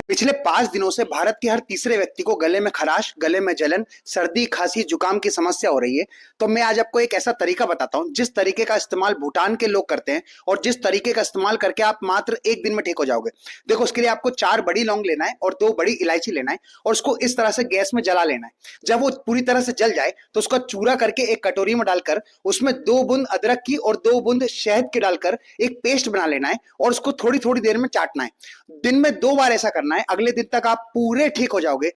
पिछले 5 दिनों से भारत के हर तीसरे व्यक्ति को गले में खराश, गले में जलन, सर्दी, खांसी, जुकाम की समस्या हो रही है। तो मैं आज आपको एक ऐसा तरीका बताता हूँ जिस तरीके का इस्तेमाल भूटान के लोग करते हैं और जिस तरीके का इस्तेमाल करके आप मात्र 1 दिन में ठीक हो जाओगे। देखो, उसके लिए आपको 4 बड़ी लौंग लेना है और 2 बड़ी इलायची लेना है और उसको इस तरह से गैस में जला लेना है। जब वो पूरी तरह से जल जाए तो उसका चूरा करके एक कटोरी में डालकर उसमें 2 बूंद अदरक की और 2 बूंद शहद की डालकर एक पेस्ट बना लेना है और उसको थोड़ी थोड़ी देर में चाटना है। दिन में 2 बार ऐसा करना है। अगले दिन तक आप पूरे ठीक हो जाओगे।